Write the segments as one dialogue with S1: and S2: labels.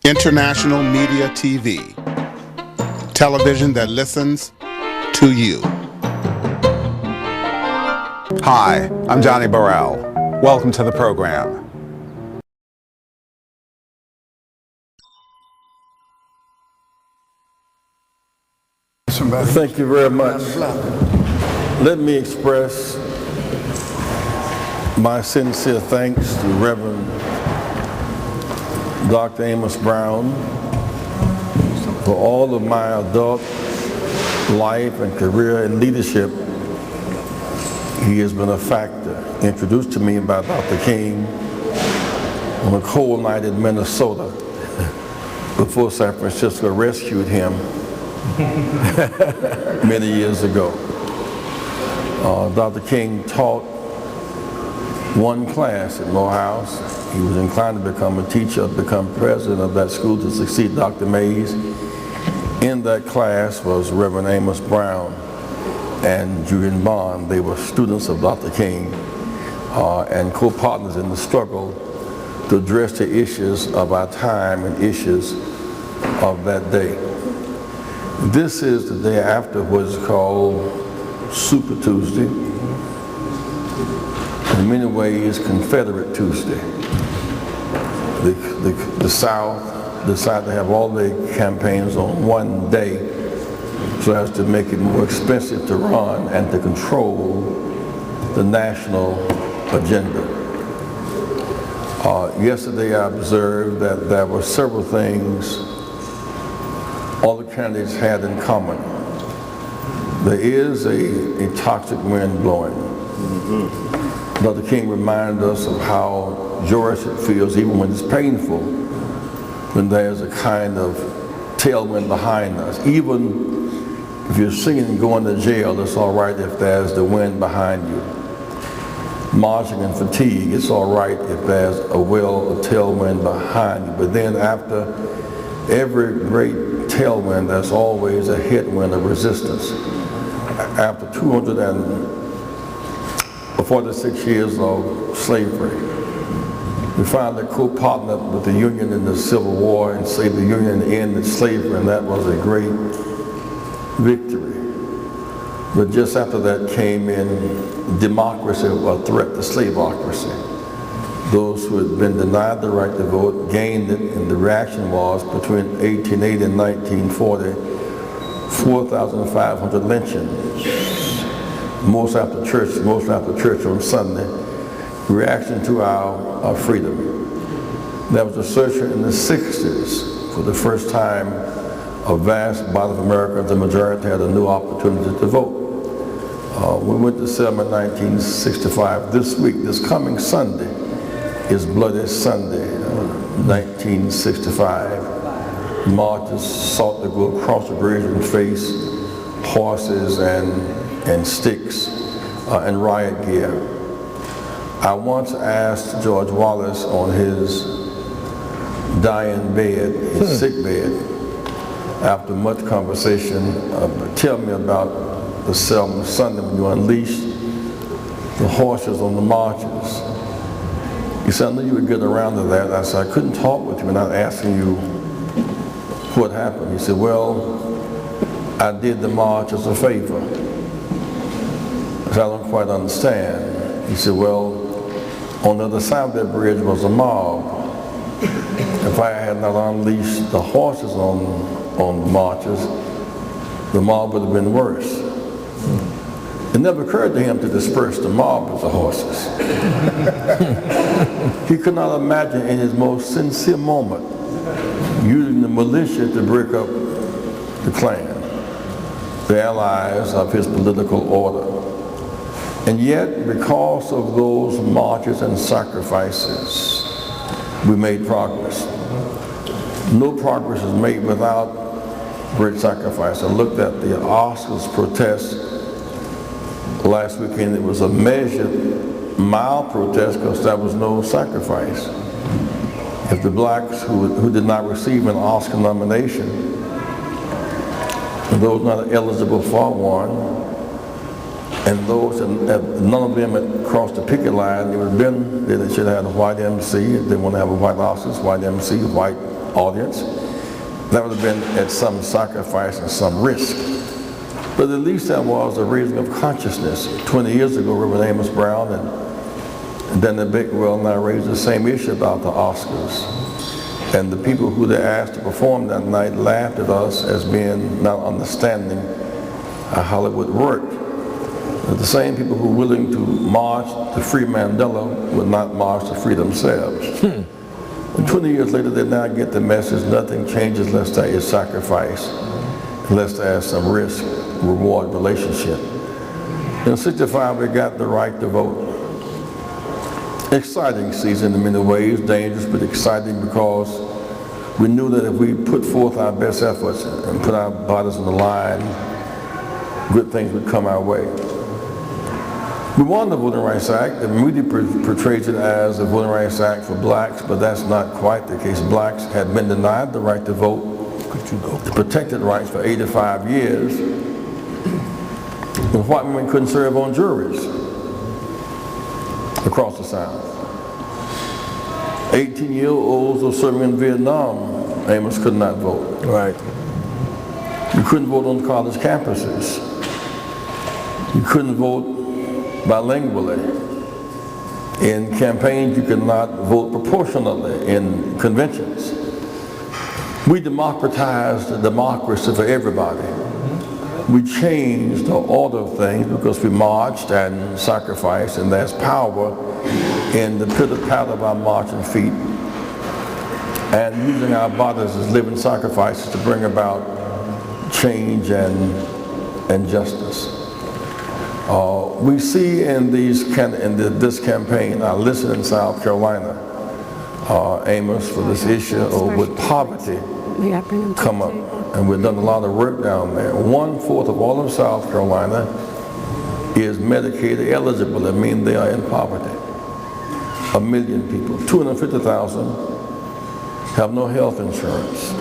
S1: International Media TV. Television that listens to you.
S2: Hi, I'm Johnnie Burrell. Welcome to the program.
S3: Thank you very much. Let me express my sincere thanks to Reverend Dr. Amos Brown for all of my adult life and career and leadership. He has been a factor introduced to me by Dr. King on a cold night in Minnesota before San Francisco rescued him many years ago. Dr. King taught one class at Morehouse. He was inclined to become a teacher, become president of that school to succeed Dr. Mays. In that class was Reverend Amos Brown and Julian Bond. They were students of Dr. King and co-partners in the struggle to address the issues of our time and issues of that day. This is the day after what is called Super Tuesday. In many ways, Confederate Tuesday. The South decided to have all their campaigns on one day so as to make it more expensive to run and to control the national agenda. Yesterday I observed that there were several things all the candidates had in common. There is a toxic wind blowing. Dr. King reminded us of how joyous it feels even when it's painful, when there's a kind of tailwind behind us. Even if you're singing and going to jail, it's all right if there's the wind behind you. Marching in fatigue, it's all right if there's a tailwind behind you. But then after every great tailwind, there's always a headwind of resistance. After 246 years of slavery, we finally co-partnered with the Union in the Civil War and saved the Union and ended slavery, and that was a great victory. But just after that came in democracy, a threat to slaveocracy. Those who had been denied the right to vote gained it, and the reaction was between 1880 and 1940, 4,500 lynchings, most after church on Sunday, reaction to our freedom. There was a search in the 60s. For the first time, a vast body of Americans, the majority, had a new opportunity to vote. We went to Selma in 1965. This week, this coming Sunday, is Bloody Sunday, 1965. Marchers sought to go across the bridge and face horses and sticks and riot gear. I once asked George Wallace on his dying bed, his sick bed, after much conversation, tell me about the Selma Sunday when you unleashed the horses on the marches. He said, I knew you would get around to that. I said, I couldn't talk with you without asking you what happened. He said, well, I did the march as a favor. I said, I don't quite understand. He said, well, on the other side of that bridge was a mob. If I had not unleashed the horses on the marches, the mob would have been worse. It never occurred to him to disperse the mob with the horses. He could not imagine in his most sincere moment using the militia to break up the Klan, the allies of his political order. And yet, because of those marches and sacrifices, we made progress. No progress is made without great sacrifice. I looked at the Oscars protest last weekend. It was a measured, mild protest because there was no sacrifice. If the blacks who did not receive an Oscar nomination, and those not eligible for one, And those that none of them had crossed the picket line, it would have been that they should have had a white MC. If they want to have a white office, white MC, white audience. That would have been at some sacrifice and some risk. But at least that was a raising of consciousness. 20 years ago, Reverend Amos Brown and Danny Bickwell and I raised the same issue about the Oscars. And the people who they asked to perform that night laughed at us as being not understanding how Hollywood worked. The same people who were willing to march to free Mandela would not march to free themselves. And 20 years later, they now get the message, nothing changes unless there is sacrifice, unless there is some risk-reward relationship. In 65, we got the right to vote. Exciting season in many ways, dangerous but exciting because we knew that if we put forth our best efforts and put our bodies on the line, good things would come our way. We won the Voting Rights Act. The media portrays it as a Voting Rights Act for blacks, but that's not quite the case. Blacks had been denied the right to vote, the protected rights for 85 years, and white women couldn't serve on juries across the South. 18-year-olds were serving in Vietnam. Amos could not vote.
S4: Right.
S3: You couldn't vote on college campuses. You couldn't vote bilingually. In campaigns, you could not vote proportionally in conventions. We democratized the democracy for everybody. We changed the order of things because we marched and sacrificed, and there's power in the pitter-patter of our marching feet and using our bodies as living sacrifices to bring about change and justice. We see in this campaign, I listened in South Carolina, Amos, for this issue with poverty come up. And we've done a lot of work down there. 1/4 of all of South Carolina is Medicaid eligible. That means they are in poverty. 1 million people. 250,000 have no health insurance.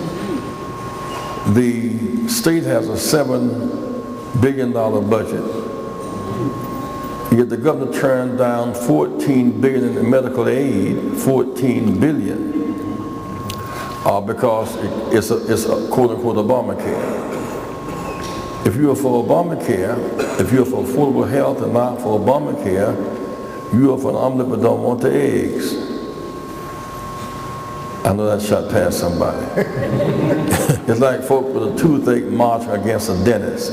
S3: The state has a $7 billion budget. Yet the governor turned down $14 billion in medical aid, $14 billion. Because it's a quote-unquote Obamacare. If you are for Obamacare, if you're for affordable health and not for Obamacare, you are for an omelet but don't want the eggs. I know that shot past somebody. It's like folk with a toothache marching against a dentist.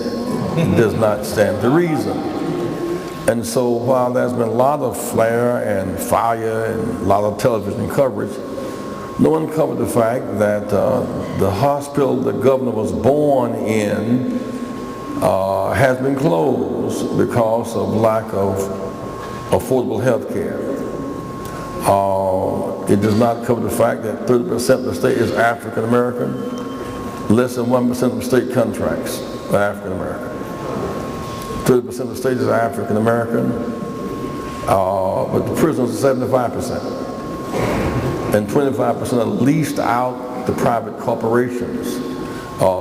S3: It does not stand to reason. And so while there's been a lot of flare and fire and a lot of television coverage, no one covered the fact that the hospital the governor was born in has been closed because of lack of affordable health care. It does not cover the fact that 30% of the state is African American. Less than 1% of the state contracts are African American. 30% of the state is African American, but the prisons are 75%. And 25% are leased out to private corporations.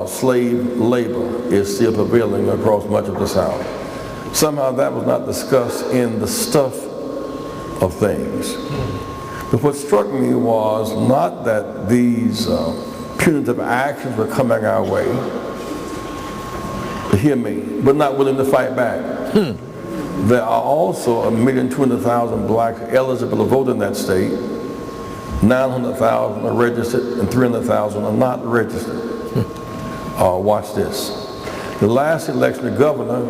S3: Slave labor is still prevailing across much of the South. Somehow that was not discussed in the stuff of things. But what struck me was not that these punitive actions were coming our way, but hear me, but not willing to fight back. There are also 1,200,000 blacks eligible to vote in that state. 900,000 are registered and 300,000 are not registered. Watch this. The last election, the governor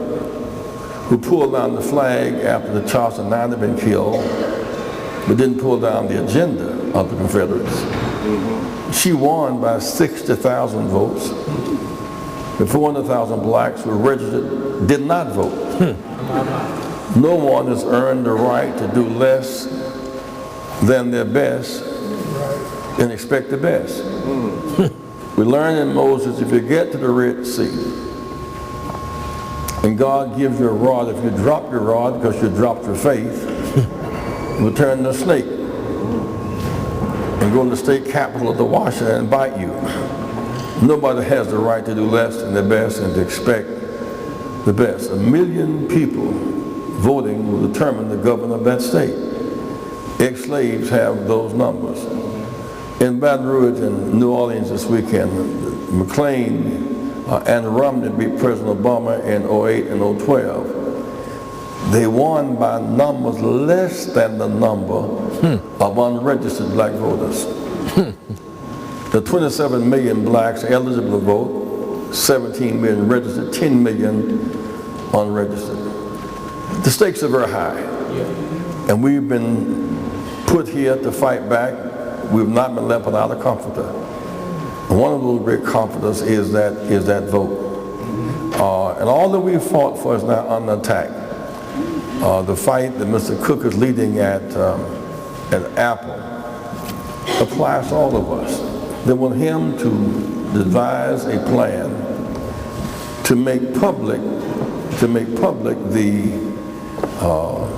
S3: who pulled down the flag after the Charleston 9 had been killed, but didn't pull down the agenda of the Confederates. She won by 60,000 votes. The 400,000 blacks who were registered did not vote. No one has earned the right to do less than their best and expect the best. We learn in Moses, if you get to the Red Sea and God gives you a rod, if you drop your rod because you dropped your faith, it will turn into a snake and go to the state capital of the Washington and bite you. Nobody has the right to do less than their best and to expect the best. 1 million people voting will determine the governor of that state. Ex-slaves have those numbers. In Baton Rouge and New Orleans this weekend, McLean and Romney beat President Obama in 2008 and 2012. They won by numbers less than the number of unregistered black voters. The 27 million blacks eligible to vote, 17 million registered, 10 million unregistered. The stakes are very high, and we've been put here to fight back. We've not been left without a comforter. And one of those great comforters is that vote. And all that we fought for is now under attack. The fight that Mr. Cook is leading at Apple applies to all of us. They want him to devise a plan to make public the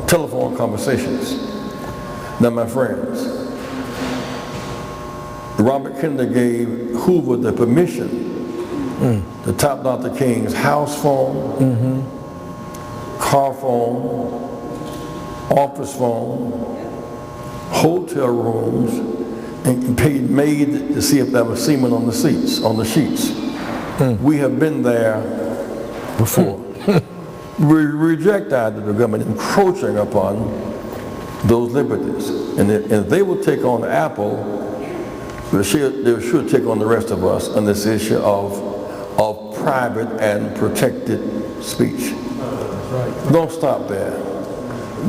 S3: telephone conversations. Now, my friends, Robert Kennedy gave Hoover the permission to tap Dr. King's house phone, car phone, office phone, hotel rooms, and paid maid to see if there was semen on the sheets. We have been there before. We reject the idea of the government encroaching upon those liberties. And if they will take on Apple, they should take on the rest of us on this issue of private and protected speech. Don't stop there.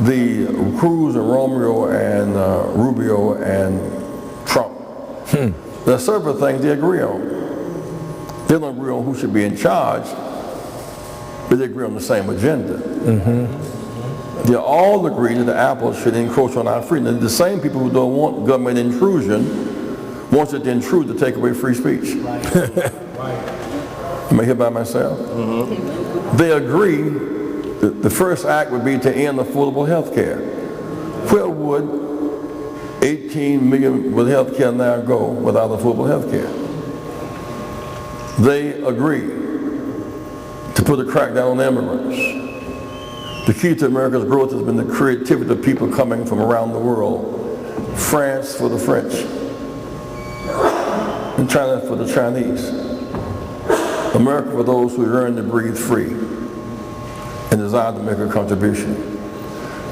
S3: The Cruz and Romeo and Rubio and Trump, there are several things they agree on. They don't agree on who should be in charge, but they agree on the same agenda. They all agree that Apple should encroach on our freedom. The same people who don't want government intrusion wants it to intrude to take away free speech. Am I here by myself? They agree that the first act would be to end affordable health care. Where would 18 million with health care now go without affordable health care? They agree to put a crackdown on immigrants. The key to America's growth has been the creativity of people coming from around the world. France for the French, and China for the Chinese. America for those who yearn to breathe free and desire to make a contribution.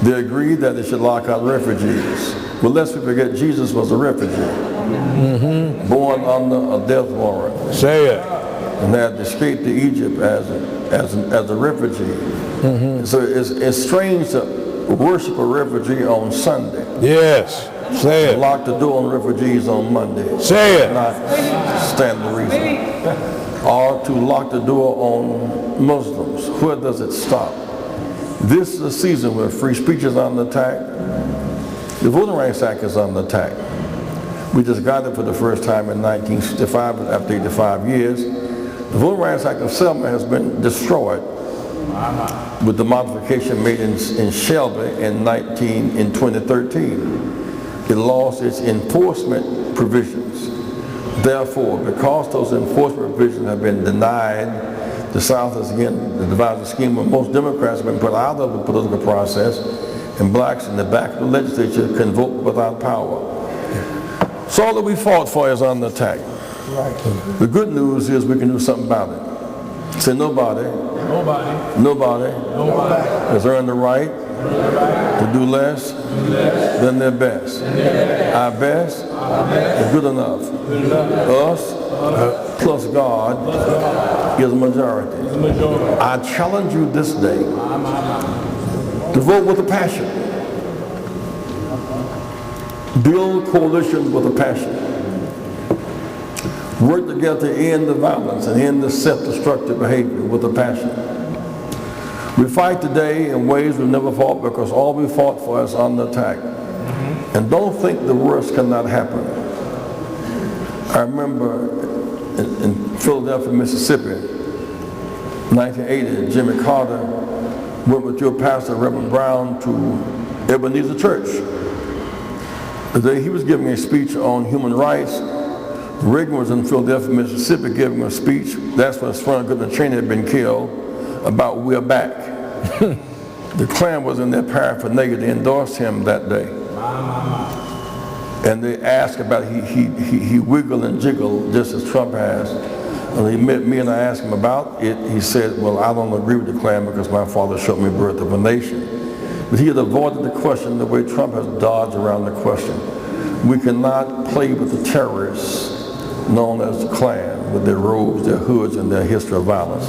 S3: They agreed that they should lock out refugees. But lest we forget, Jesus was a refugee, born under a death warrant.
S4: Say it.
S3: And had escaped to Egypt as a refugee. So it's strange to worship a refugee on Sunday.
S4: Yes. Say it.
S3: Lock the door on refugees on Monday.
S4: Say it.
S3: Not stand the reason. Or to lock the door on Muslims. Where does it stop? This is a season where free speech is under attack. The Voting Rights Act is under attack. We just got it for the first time in 1965 after 85 years. The Voting Rights Act of Selma has been destroyed with the modification made in Shelby in 2013. It lost its enforcement provisions. Therefore, because those enforcement provisions have been denied, the South has again devised a scheme where most Democrats have been put out of the political process, and blacks in the back of the legislature can vote without power. So all that we fought for is under attack. The good news is we can do something about it. Say nobody has earned the right to do less than their best. Our best is good enough. Us plus God is a majority. I challenge you this day to vote with a passion. Build coalitions with a passion. Work together to end the violence and end the self-destructive behavior with a passion. We fight today in ways we've never fought because all we fought for is under attack. And don't think the worst cannot happen. I remember in Philadelphia, Mississippi, 1980, Jimmy Carter went with your pastor, Reverend Brown, to Ebenezer Church. The day he was giving a speech on human rights, Reagan was in Philadelphia, Mississippi, giving a speech. That's when his friend Goodman Cheney had been killed. about we're back. The Klan was in their paraphernalia. They endorsed him that day. And they asked about, he wiggled and jiggled just as Trump has. And he met me and I asked him about it. He said, well, I don't agree with the Klan because my father showed me birth of a nation. But he had avoided the question the way Trump has dodged around the question. We cannot play with the terrorists known as the Klan with their robes, their hoods, and their history of violence.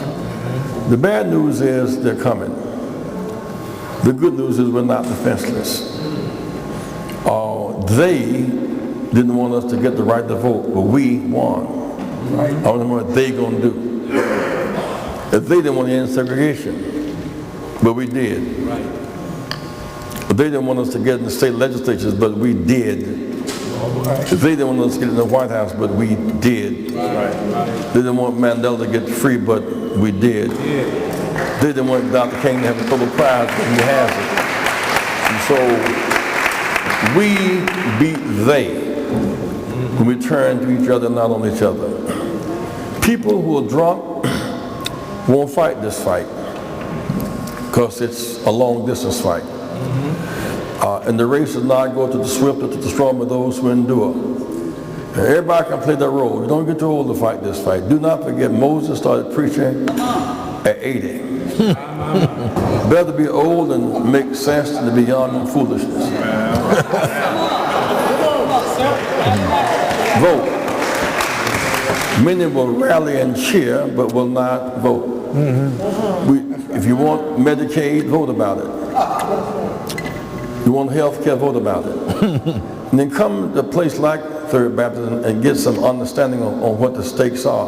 S3: The bad news is they're coming. The good news is we're not defenseless. They didn't want us to get the right to vote, but we won. I don't know what they gonna do. If they didn't want to end segregation, but we did. But they didn't want us to get in the state legislatures, but we did. If they didn't want us to get in the White House, but we did. They didn't want Mandela to get free, but we did. They didn't want Dr. King to have a Nobel Prize, but he has it. And so we beat they when we turn to each other, not on each other. People who are drunk won't fight this fight because it's a long distance fight. And the race does not go to the swift or to the strong, but those who endure. And everybody can play their role. You don't get too old to fight this fight. Do not forget Moses started preaching at 80. Better be old and make sense than to be young and foolishness. Vote. Many will rally and cheer, but will not vote. If you want Medicaid, vote about it. You want health care, vote about it. And then come to a place like Third Baptist and get some understanding on what the stakes are.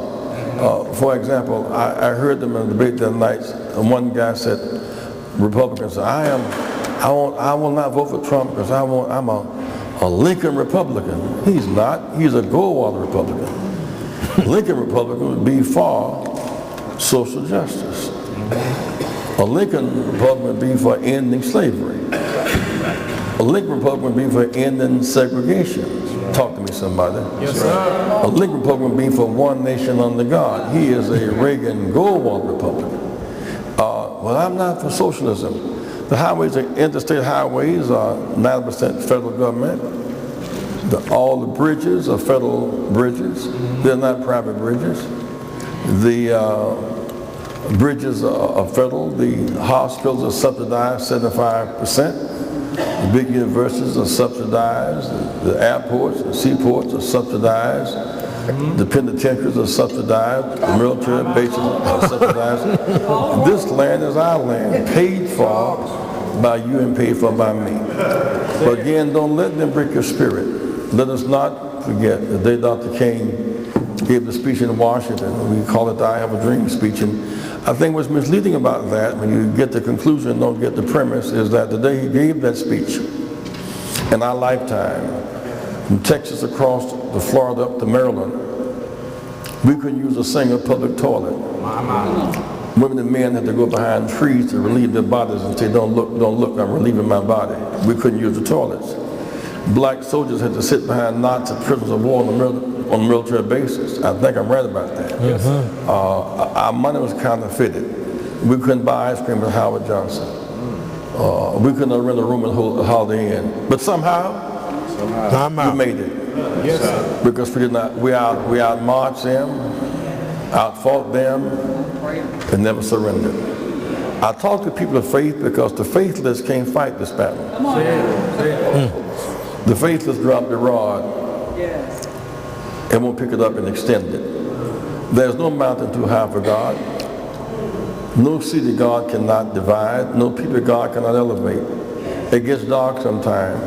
S3: For example, I heard them in a debate the other night, and one guy said, Republicans, I will not vote for Trump because I'm a Lincoln Republican. He's not. He's a Goldwater Republican. Lincoln Republican would be for social justice. A Lincoln Republican would be for ending slavery. A Lincoln Republican would be for ending segregation. Talk to me, somebody.
S4: Yes, sir.
S3: A Lincoln Republican would be for one nation under God. He is a Reagan Goldwater Republican. Well, I'm not for socialism. The highways, are interstate highways, are 90% federal government. All the bridges are federal bridges. They're not private bridges. The bridges are federal. The hospitals are subsidized 75%. The big universities are subsidized. The airports and seaports are subsidized. The penitentiaries are subsidized. The military bases are subsidized. This land is our land, paid for by you and paid for by me. But again, don't let them break your spirit. Let us not forget the day Dr. King gave the speech in Washington. We call it the I Have a Dream speech. And I think what's misleading about that, when you get the conclusion and don't get the premise, is that the day he gave that speech, in our lifetime, from Texas across to Florida up to Maryland, we couldn't use a single public toilet. Women and men had to go behind trees to relieve their bodies and say, don't look, I'm relieving my body. We couldn't use the toilets. Black soldiers had to sit behind Nazi prisoners of war on a military basis. I think I'm right about that.
S4: Yes.
S3: Our money was counterfeited. We couldn't buy ice cream at Howard Johnson. We couldn't rent a room at Holiday Inn. But somehow, we made it.
S4: Yes.
S3: Because we outmarched them, outfought them, and never surrendered. I talk to people of faith because the faithless can't fight this battle. The faithless drop the rod and won't pick it up and extend it. There's no mountain too high for God. No city God cannot divide. No people God cannot elevate. It gets dark sometime,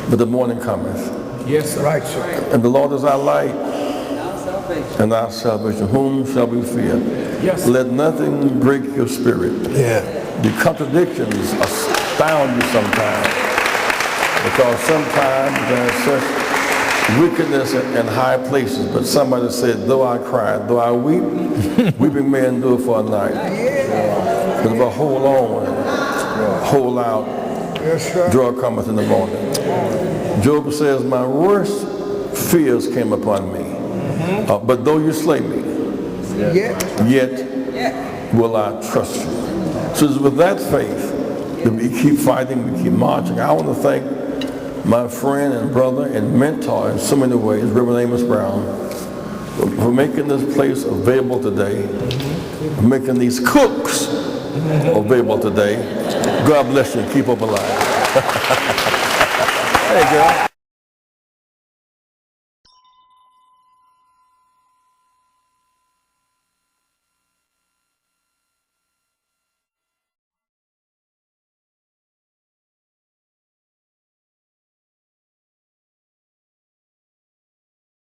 S3: but the morning cometh.
S4: Yes, right, sir.
S3: And the Lord is our light and our salvation. Whom shall we fear?
S4: Yes.
S3: Let nothing break your spirit.
S4: Yeah.
S3: The contradictions astound you sometimes, because sometimes there's such wickedness in high places. But somebody said, though I cry, though I weep, weeping may endure for a night. But if I hold on and hold out, joy cometh in the morning. Job says, my worst fears came upon me. But though you slay me, yet will I trust you. So it's with that faith that we keep fighting, we keep marching. I want to thank my friend and brother and mentor in so many ways, Reverend Amos Brown, for making this place available today, for making these cooks available today. God bless you and keep up alive. Hey, girl.